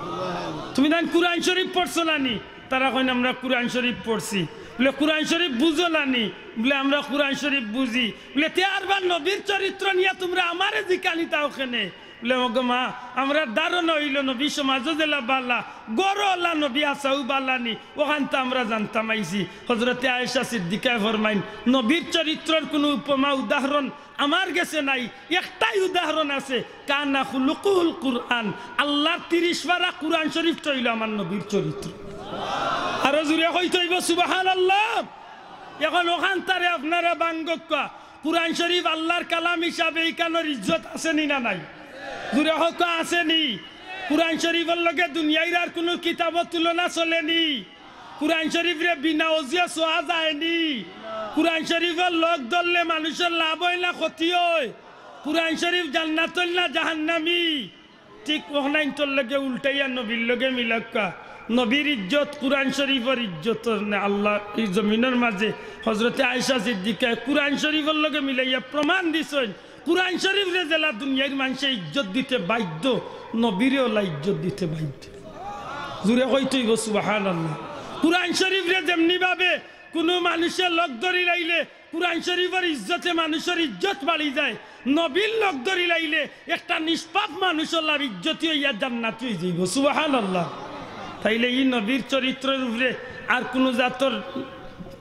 তুমি তাই কুরআন শরীফ পড়ছো না নি তারা কইন আমরা কুরআন শরীফ পড়ছি বলে কুরআন শরীফ বুঝো না নি বলে আমরা কুরআন শরীফ বুঝি বলে তে আরবার নবীর চরিত্র নিয়ে তোমরা আমারে জিকানি তাও ওখানে বলে ওগো মা আমরা ধারণা হইল নবী সমাজ জেলা বাল্লা গরলা নবী আসাউ বাল্লানি ওখান তো আমরা জানতাম আইছি হজরতে আয়েশা সিদ্দিকায় ফরমাইন নবীর চরিত্রের কোনো উপমা উদাহরণ আমার কাছে নাই একটাই উদাহরণ আছে কানা খুলুকুল কুরআন আল্লাহ 30 পারা কুরআন শরীফ হইল আমার নবীর চরিত্র আর জুড়ে হইতে হইব সুবহানাল্লাহ এখন ওখান তারে আপনারা বাঙ্গক কুরআন শরীফ আল্লাহর কালাম হিসাবে এইখানের ইজ্জত আছে না নাই জুড়ে হক আসেনি কুরআন শরীফের লগে দুনিয়ার আর কোনো কিতাবত তুলনা চলেনি কুরআন শরীফরে বিনা ওজিয়া সোয়া যায়নি কুরআন শরীফের লোক ধরলে মানুষের লাভ হয় না ক্ষতি হয় কুরআন শরীফ জান্নাত না জাহান্নামি ঠিক ওখানে তোর লগে উল্টাইয়া নবীর লগে মিলাক্কা নবীর ইজ্জত কুরআন শরীফের ইজ্জত আল্লাহ এই জমিনের মাঝে হজরতে আয়েশা সিদ্দিকা কুরআন শরীফের লগে মিলাইয়া প্রমাণ দিছেন কুরআন শরীফ রে জেলা দুনিয়ার মানুষে ইজ্জত দিতে বাধ্য নবীরে ওলা ইজ্জত দিতে বাধ্য জুড়ে কইতেই গো সুবহানাল্লাহ কুরআন শরীফ রে যেমনি ভাবে কোনো মানুষের লোক ধরি লাইলে কুরআন শরীফের ইজ্জতে মানুষের ইজ্জত বাড়ি যায় নবীর লোক ধরি লাইলে একটা নিষ্পাপ মানুষের লাভ ইজ্জতি হইয়া জান্নাতি হয়ে যাইব সুবহানাল্লাহ তাইলে এই নবীর চরিত্রের উপরে আর কোনো জাতর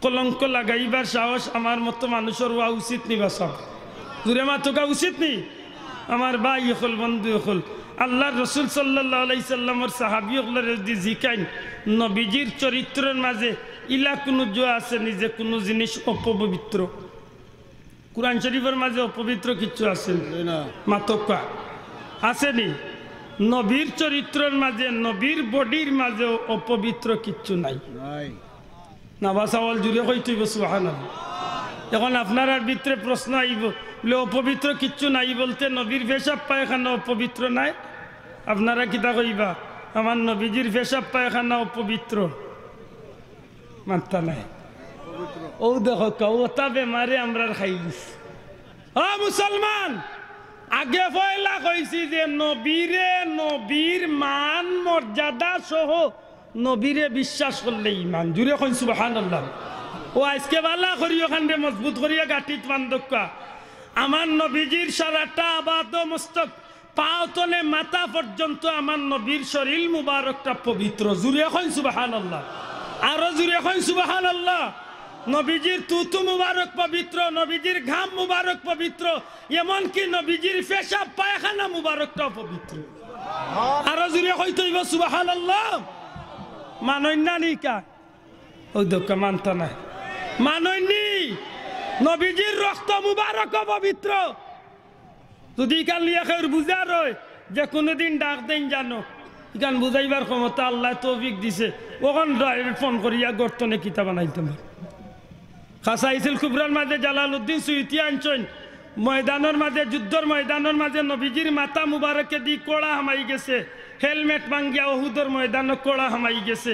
কলঙ্ক লাগাইবার সাহস আমার মতো মানুষের হওয়া উচিত নিবা সব জুড়ে মা তোকা উচিত নি আমার ভাই হল বন্ধু হল আল্লাহ রসুল সাল্লাল্লাহু আলাইহি সাল্লামের সাহাবী হলের যদি জিকাইন নবীজির চরিত্রের মাঝে ইলা কোনো জোয়া আছে নিজে কোনো জিনিস অপবিত্র কুরআন শরীফের মাঝে অপবিত্র কিছু আছে না মাতকা আসেনি নবীর চরিত্রের মাঝে নবীর বডির মাঝে অপবিত্র কিচ্ছু নাই না বাসাওয়াল জুড়ে কইতে সুবহানাল্লাহ এখন আপনার ভিতরে প্রশ্ন আইব বলে অপবিত্র কিচ্ছু নাই বলতে নবীর পেশাব পায়খানা অপবিত্র নাই আপনারা কিতা কইবা আমার নবীজির পেশাব পায়খানা অপবিত্র মানতা নাই ও দেখো কওতা বেমারে আমরা খাই দিস ও মুসলমান আগে পয়লা কইছি যে নবীর মান মর্যাদা সহ নবীরে বিশ্বাস করলে ইমান জুড়ে কই সুবহানাল্লাহ ও আজকে বালা করি ওখানে মজবুত করিয়া গাঠিত বান্ধকা আমার নবীজির সারাটা আবাদ মস্তক পাওতনে মাথা পর্যন্ত আমার নবীর শরীর মুবারকটা পবিত্র জুড়ে কই সুবহানাল্লাহ আরো জুড়ে কই সুবহানাল্লাহ নবীজির তুতু মুবারক পবিত্র নবীজির ঘাম মুবারক পবিত্র এমনকি নবীজির পেশাব পায়খানা মুবারকটা পবিত্র আরো জুড়ে কইতে হইব সুবহানাল্লাহ মানন্যা নিকা ওই দোকা মানতা নাই মাননি নবীজির রক্ত মুবারক পবিত্র যদি কালিয়া খের বুঝা রয় যে কোনোদিন ডাক দেন জানো ইখান বুঝাইবার ক্ষমতা আল্লাহ তৌফিক দিছে ওখান ডাইরেক্ট ফোন করিয়া গর্তনে কিতাব বানাইতে পারে খাসাইছিল কুবরার মাঝে জালালউদ্দিন সুইতি আনছেন ময়দানের মাঝে যুদ্ধর ময়দানের মাঝে নবীজির মাথা মুবারকে দি কোড়া হামাই গেছে হেলমেট ভাঙ্গিয়া ওহুদের ময়দানে কোড়া হামাই গেছে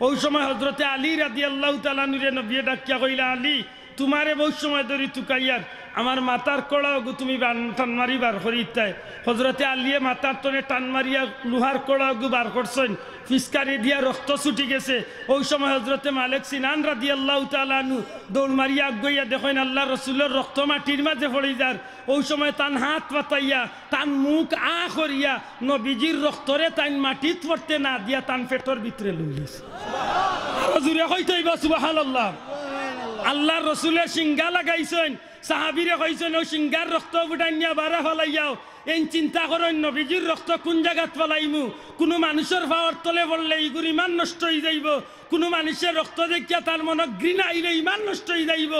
ওই সময় হজরতে আলী রাদিয়াল্লাহু তাআলা নুরে নবী ডাকিয়া কইলা আলী তোমারে বহু সময় ধরি তুকাইয়ার আমার মাথার কোড়া তুমি টান মারি বার করিতে হজরতে আলিয়ে মাথার তনে টান মারিয়া লোহার কোড়া বার করছেন ফিসকারি দিয়া রক্ত ছুটি গেছে ওই সময় হজরতে মালিক সিনান রাদিয়াল্লাহু তাআলা আনহু দৌড় মারিয়া গইয়া দেখেন আল্লাহ রসুলের রক্ত মাটির মাঝে পড়ে যার ওই সময় তান হাত পাতাইয়া তান মুখ করিয়া নবীজির রক্তরে তান মাটিত পড়তে না দিয়া তান পেটর ভিতরে লইলিস জুড়ে কইতে হইবা সুবহানাল্লাহ আল্লাহ রসুলের সিংহা লাগাইছেন সাহাবিরে কইছেন ও সিংহার রক্ত ফুটাইয়া বারা ফলাইয়াও এই চিন্তা করেন নবীজির রক্ত কোন জায়গাত ফলাইমু কোনো মানুষের পাওয়ার তলে পড়লে এইগুলো ইমান নষ্ট হয়ে যাইব কোনো মানুষের রক্ত দেখিয়া তার মনে ঘৃণা আইলে ইমান নষ্ট হয়ে যাইব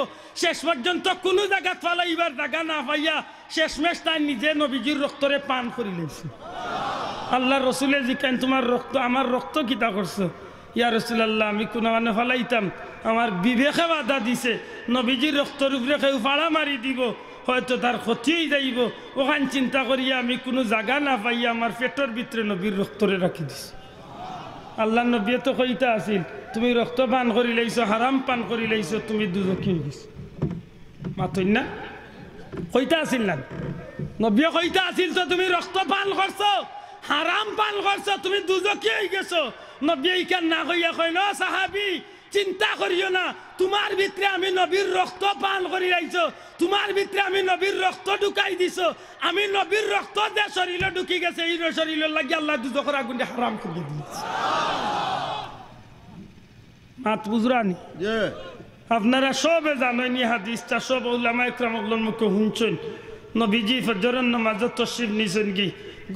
শেষ পর্যন্ত কোনো জায়গাত ফলাইবার জায়গা না পাইয়া শেষমেশ তাই নিজে নবীজির রক্তরে পান করি লেছে আল্লাহ রসুলে জিকেন তোমার রক্ত আমার রক্ত কিতা করছো ইয়া রাসূলুল্লাহ আমি কোনো মানে ফলাইতাম আমার বিবেকে বাধা দিছে নবীজির রক্তর উপরে কেউ ফাড়া মারি দিব হয়তো তার ক্ষতি যাইব ওখান চিন্তা করিয়া আমি কোনো জায়গা না পাইয়া আমার পেটের ভিতরে নবীর রক্তরে রাখি দিছি আল্লাহ নবী তো কইতা আছিল তুমি রক্ত পান করি লাইছো হারাম পান করি লাইছো তুমি দুজকি হয়ে গেছো মাতই না কইতা আছিল না নবী কইতা আছিল তো তুমি রক্ত পান করছো হারাম পান করছো তুমি দুজকি হয়ে গেছো নবী ইকান না কইয়া কই না সাহাবী চিন্তা করিও না তোমার ভিতরে আমি নবীর রক্ত পান করি রাইছো তোমার ভিতরে আমি নবীর রক্ত ঢুকাই দিছো আমি নবীর রক্ত যে শরীরে ঢুকি গেছে এই শরীরের লাগি আল্লাহ দুজকের আগুনে হারাম করে দিয়েছে মাত বুঝরানি আপনারা সবে জানেন এই হাদিসটা সব উলামা ইকরামগুলোর মুখে শুনছেন নবীজি ফজরের নামাজে তশরিফ নিছেন কি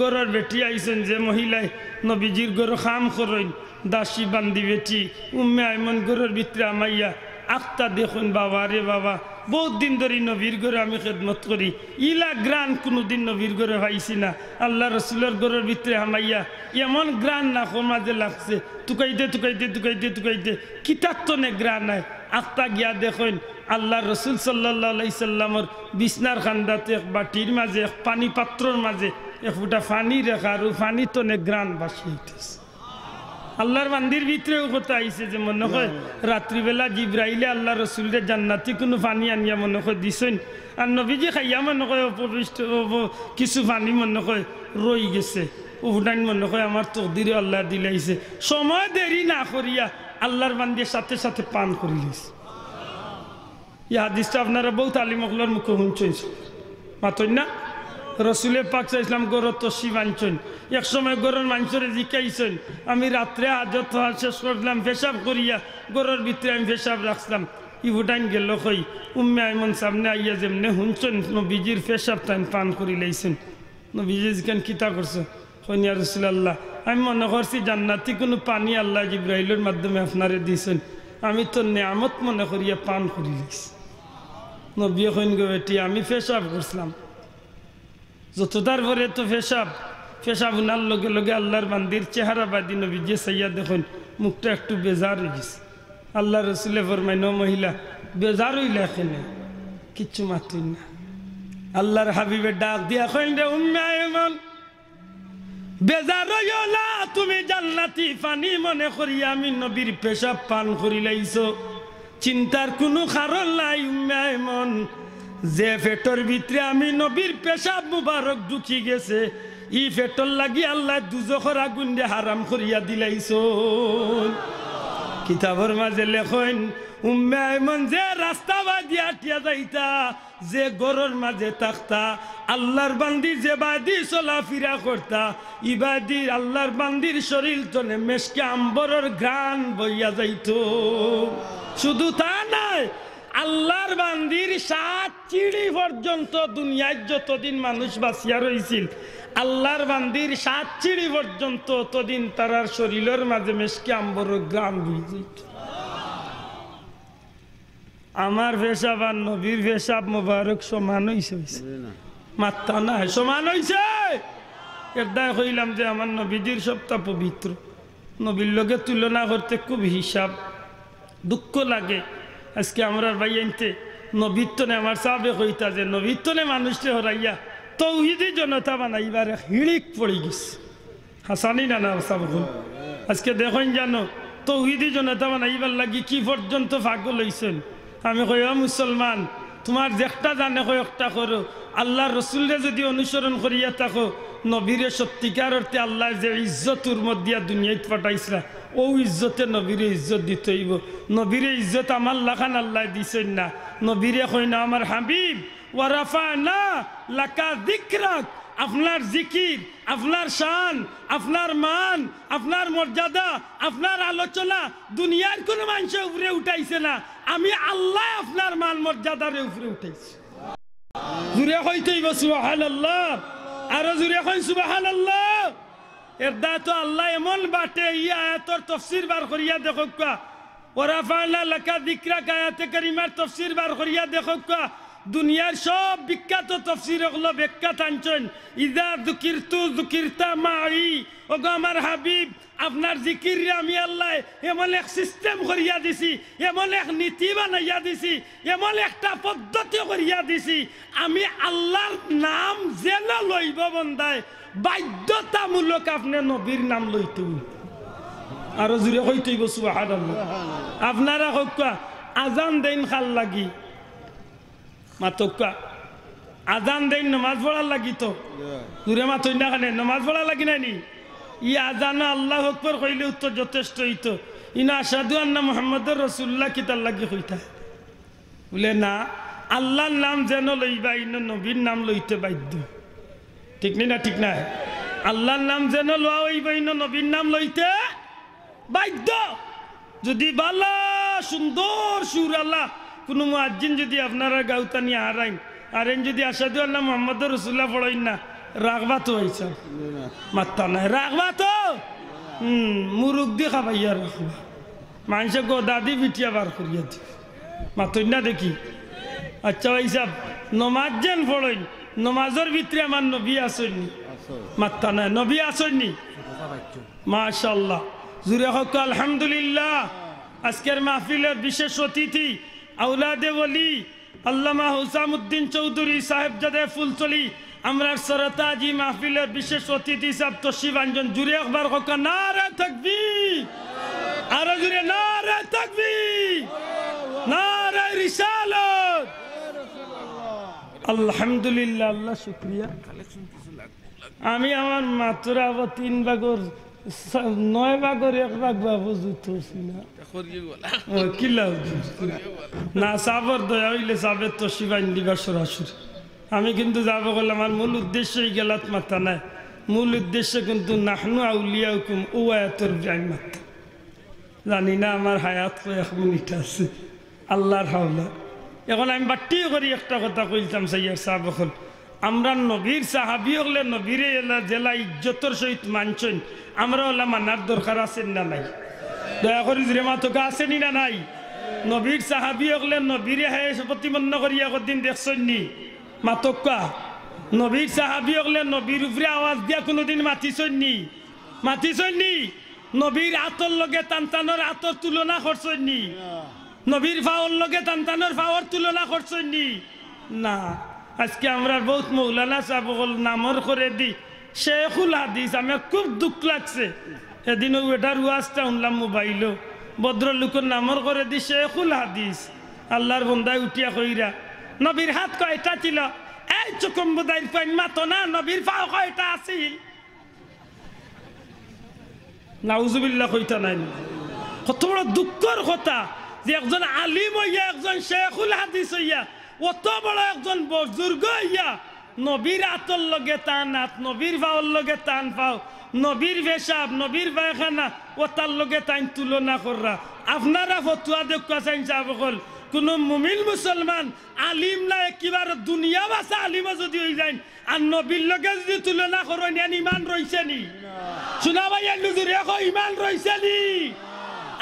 গরর বেটি আইছেন যে মহিলায় নবীজির গর খাম করেন দাসী বান্দি বেটি উম্মে আইমন গরর ভিতরে আমাইয়া আখতা দেখুন বাবা রে বাবা বহুত দিন ধরে নবীর ঘরে আমি খেদমত করি ইলা গ্রান কোনোদিন নবীর ঘরে পাইছি না আল্লাহ রসুলের ঘরের ভিতরে হামাইয়া এমন গ্রান না মাঝে লাগছে টুকাইতে টুকাইতে টুকাইতে টুকাইতে কিতার তো নে গ্রান নাই আখতা গিয়া দেখুন আল্লাহ রসুল সাল্লাল্লাহু আলাইহি সাল্লামর বিছনার খান্দাতে এক বাটির মাঝে এক পানি পাত্রর মাঝে এক ফুটা পানি রেখা আর পানি তো নে গ্রান বাসিয়েছে আল্লাহর মন্দির ভিতরেও কথা আইছে যে মনে হয় রাত্রিবেলা জিব্রাইলে আল্লাহ রসুলের জান্নাতি কোনো পানি আনিয়া মনে হয় দিছেন আর নবীজি খাইয়া মনে হয় অপবিষ্ট কিছু পানি মনে হয় রই গেছে ওটাই মনে হয় আমার তকদিরে আল্লাহ দিলাইছে সময় দেরি না করিয়া আল্লাহর মন্দির সাথে সাথে পান করিলিস এই হাদিসটা আপনারা বহুত আলিমগলার মুখে শুনছেন মাতই না রসুলে পাক ইসলাম গরর তসি বাঞ্চন এক সময় গরর মাংসরে জিকাইছেন আমি রাত্রে হাজত শেষ করলাম পেশাব করিয়া গরর ভিতরে আমি পেশাব রাখলাম ইভুটাইন গেল কই উম্মে আইমন সামনে আইয়া যেমনে শুনছেন নবীজির পেশাব টাইম পান করি লাইছেন নবীজি জিকান কিতা করছে কইয়া রাসূলুল্লাহ আমি মনে করছি জান্নাতি কোনো পানি আল্লাহ জিব্রাইলের মাধ্যমে আপনারে দিয়েছেন আমি তো নিয়ামত মনে করিয়া পান করি লাইছি নবী কইন গো বেটি আমি পেশাব করছিলাম যতটার পরে তো পেশাব উনার লগে লগে আল্লাহর বান্দির চেহারা বাদি নবী যে সাইয়া দেখুন মুখটা একটু বেজার হয়ে গেছে আল্লাহ রসুলে ফরমাইন মহিলা বেজার হইলে এখানে কিচ্ছু মাতুই না আল্লাহর হাবিবের ডাক দিয়া কইন রে উম্মে আইমান বেজার হইও না তুমি জান্নাতি পানি মনে করি আমি নবীর পেশাব পান করি লাইছো চিন্তার কোনো কারণ নাই উম্মে আইমান যে ফেটর ভিতরে আমি নবীর পেশাব মুবারক ঢুকি গেছে ই ফেটর লাগি আল্লাহ দুজখর আগুন দিয়ে হারাম করিয়া দিলাইছো কিতাবর মাঝে লেখেন উম্মে আইমান যে রাস্তা বাদিয়া টিয়া যাইতা যে গরর মাঝে থাকতা আল্লাহর বান্দি যে বাদি চলাফিরা করতা ইবাদি আল্লাহর বান্দির শরীর তনে মেশকে আম্বরের ঘ্রাণ বইয়া যাইতো শুধু তা নাই আল্লাহর বান্দির 7 চিড়ি পর্যন্ত দুনিয়ায় যতদিন মানুষ বাঁচিয়া রইছিল আল্লাহর বান্দির 7 চিড়ি পর্যন্ত ততদিন তারার শরীরের মাঝে মেশকে আম্বর গ্রাম বুঝে আমার পেশাব আর নবীর পেশাব মোবারক সমান হইছে মাত্রা না সমান হইছে এদায় কইলাম যে আমার নবীজির সবটা পবিত্র নবীর লগে তুলনা করতে খুব হিসাব দুঃখ লাগে আজকে আমরা ভাই আনতে নবীত্বনে আমার সাবে কইতা যে নবীত্বনে মানুষকে হরাইয়া তৌহিদি জনতা বানাইবার হিড়িক পড়ে গেছে হাসানি না না সাব আজকে দেখেন জানো তৌহিদি জনতা বানাইবার লাগি কি পর্যন্ত পাগল হইছেন আমি কই মুসলমান তোমার যেটা জানে কয়েকটা করো আল্লাহ রসুলরে যদি অনুসরণ করিয়া থাকো নবীরে সত্যিকার অর্থে আল্লাহ যে ইজ্জতুর মধ্যে দুনিয়ায় পাঠাইছিলা ও ইজ্জতে নবীরে ইজ্জত দিতে হইব নবীরে ইজ্জত আমার লাখান আল্লাহ দিছেন না নবীরে কই না আমার হাবিব ওয়ারাফানা লাকা যিকরাক আপনার জিকির আপনার শান আপনার মান আপনার মর্যাদা আপনার আলোচনা দুনিয়ার কোনো মানুষের উপরে উঠাইছে না আমি আল্লাহ আপনার মান মর্যাদার উপরে উঠাইছি জুড়ে হইতে হইব সুবহানাল্লাহ আরো জুড়ে কই সুবহানাল্লাহ এর দায় তো আল্লাহ এমন বাটে ই আয়াতর তফসির বার করিয়া দেখো কা ওয়ারাফানা লাকা যিকরাক আয়াতে কারিমার তফসির বার করিয়া দেখো কা দুনিয়ার সব বিখ্যাত তফসির হলো ব্যাখ্যা টানছেন ইদা যুকিরতু যুকিরতা মাই ওগো আমার হাবিব আপনার জিকির আমি আল্লাহ এমন এক সিস্টেম করিয়া দিছি এমন এক নীতি বানাইয়া দিছি এমন একটা পদ্ধতি করিয়া দিছি আমি আল্লাহর নাম যেন লইব বন্দায় বাধ্যতামূলক আপনি নবীর নাম লইতে আরো জুড়ে হইতে হইব সুবহানাল্লাহ আপনারা হোক আজান দেন খাল লাগি মাতকা আজান দেই নমাজ পড়ার লাগি তো দূরে মাতই না খানে নমাজ পড়া লাগি নানি ই আজান আল্লাহ আকবার কইলে উত্তর যথেষ্ট হইতো ইনা আশহাদু আন্না মুহাম্মাদুর রাসূলুল্লাহ কিতার লাগি কইতা বলে না আল্লাহর নাম যেন লইবা ইনো নবীর নাম লইতে বাধ্য ঠিক না ঠিক না আল্লাহর নাম যেন লওয়া হইবা ইনো নবীর নাম লইতে বাধ্য যদি বালা সুন্দর সুর আল্লাহ কোনো মুয়াজ্জিন যদি আপনারা গাউতা নিয়ে হারাইন আর যদি আশহাদু আন্না মুহাম্মাদুর রাসূলুল্লাহ পড়াইন না রাগবা তো হইছা মাত্তা নাই রাগবা তো মুরুখ দিয়ে খাবাইয়া রাখবা মানুষে গোদাদি পিটিয়া বার করিয়া দি মাতই না দেখি আচ্ছা ভাই সাহেব নমাজ যেন পড়ইন নমাজের ভিতরে আমার নবী আসেননি মাত্তা নাই নবী আসেননি মাশাআল্লাহ জুরে হক আলহামদুলিল্লাহ আজকের মাহফিলের বিশেষ অতিথি আওলাদে ওলি আল্লামা হুসামউদ্দিন চৌধুরী সাহেবজাদে ফুলতলি আমরা সরতাজি মাহফিলের বিশেষ অতিথি সাহেব তশরিফ আনজন জুরে একবার হক নারে তাকবীর আর জুরে নারে তাকবীর নারে রিসালাত আলহামদুলিল্লাহ আল্লাহ শুকরিয়া আমি আমার মাত্র আবার 3 ভাগর 9 ভাগর 1 ভাগ বাবু জুতছি না কিলা না সাবর দয়া হইলে সাবের তো শিবাইন দিবা সরাসরি আমি কিন্তু যাবো বলে আমার মূল উদ্দেশ্যই গেলাত মাথা নাই মূল উদ্দেশ্য কিন্তু নাহনু আউলিয়াকুম ওয়ায়াতুর জান মাথা জানি না আমার হায়াত কয়েক মিনিট আছে আল্লাহর হাওলা এখন আমি বাট্টি করি একটা কথা কইতাম সাইয়ার সাহেব এখন আমরা নবীর সাহাবি হলে নবীরে এলা জেলা ইজ্জতর সহিত মানছেন আমরা ওলা মানার দরকার আছেন না নাই দয়া করি যে মাতকা আসেনি না নাই নবীর সাহাবি হলে নবীরে হে প্রতিপন্ন করিয়া কদিন দেখছেন নি মাতকা নবীর সাহাবি হলে নবীর উপরে আওয়াজ দিয়া কোনোদিন মাতিছেন নি নবীর আতর লগে টানটানোর আতর তুলনা করছেন নি নবীর ফাওয়ার লগে টানটানোর ফাওয়ার তুলনা করছেন নি না আজকে আমরা বহুত মৌলানা সাহেব নামর করে দি শেখুল হাদিস আমার খুব দুঃখ লাগছে এদিনও এটার ওয়াজটা শুনলাম মোবাইলও ভদ্রলোকের নামর করে দি শেখুল হাদিস আল্লাহর বন্দায় উঠিয়া কইরা নবীর হাত কয়টা ছিল এই চুকুম্বুদাইর কইন মাতো না নবীর ফাও কয়টা আছিল নাউজুবিল্লাহ কইতা নাই কত বড় দুঃখের কথা যে একজন আলিম হইয়া একজন শেখুল হাদিস হইয়া অত বড় একজন বুজুর্গ হইয়া নবীর আতর লগে টান হাত নবীর ফাওয়ার লগে টান ফাও নবীর পেশাব নবীর পায়খানা ও তার লগে টাইম তুলনা কররা আপনারা ফতুয়া দেখা চাইন চাবকল কোন মুমিন মুসলমান আলিম না একেবারে দুনিয়া বাসা আলিমা যদি হয়ে যায় আর নবীর লগে যদি তুলনা করেন ইমান রইছে নি শোনা ভাই নুজুর ইমান রইছে নি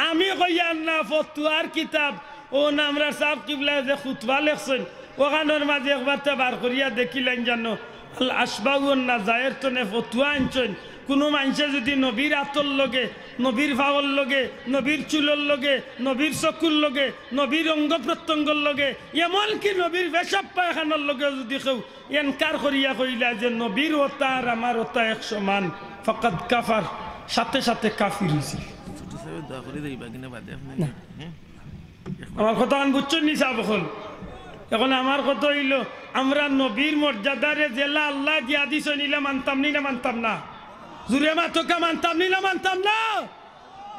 আমি কইয়ার না ফতুয়ার কিতাব ও নামরা সাহেব কিবলা যে খুতবা লেখছেন ওখানের মাঝে একবার বার করিয়া দেখিলেন জানো আল আসবাগুন না জায়ের তনে ফতুয়া আনছেন কোনো মানুষে যদি নবীর আতর লগে নবীর ফাওয়ার লগে নবীর চুলর লগে নবীর চকুর লগে নবীর অঙ্গ প্রত্যঙ্গর লগে এমনকি নবীর পেশাব পায়খানার লগে যদি কেউ এনকার করিয়া কইলা যে নবীর ওতা আর আমার ওতা এক সমান ফাকাদ কাফার সাথে সাথে কাফির হয়েছে আমার কথা বুঝছেন নি সাহেব এখন আমার কথা হইল আমরা নবীর মর্যাদারে জেলা আল্লাহ দিয়া দিছ নিলে মানতাম নি না মানতাম না জুরে মাতকা মানতাম নি না মানতাম না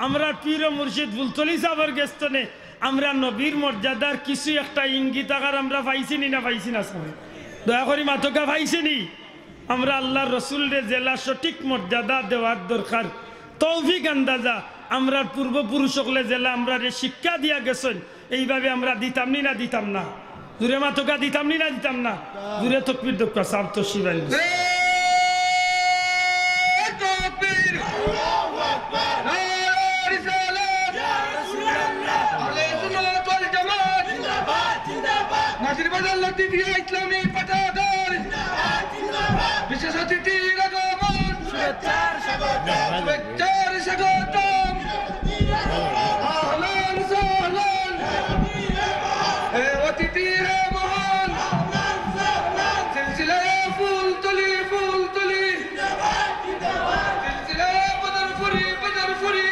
আমরা পীর মুর্শিদ ফুলতলি সাহেবের গেস্তনে আমরা নবীর মর্যাদার কিছু একটা ইঙ্গিত আকার আমরা পাইছি নি না পাইছি না সাহেব দয়া করি মাতকা পাইছি নি আমরা আল্লাহর রসুলরে জেলা সঠিক মর্যাদা দেওয়ার দরকার তৌফিক আন্দাজা আমরা পূর্বপুরুষ সকলে জেলা আমরা শিক্ষা দিয়া গেছেন এইভাবে আমরা দিতাম নি না দিতাম না দূরে মাতকা দিতাম নি না দিতাম না দূরে তকবীর দক্কা সাব তো শিবাই ইসলামী পতাকার বিশেষ অতিথির আগমন শুভেচ্ছার স্বাগতম আহলান সাহলান অতিথির মহান সিলসিলায় ফুলতলি ফুলতলি সিলসিলায় বদরপুরি বদরপুরি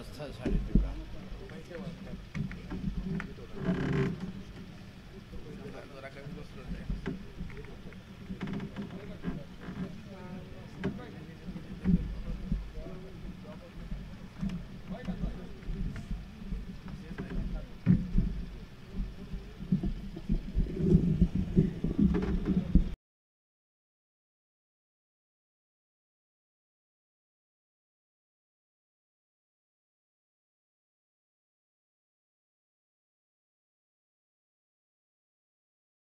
বস্তা শাড়ি টুকা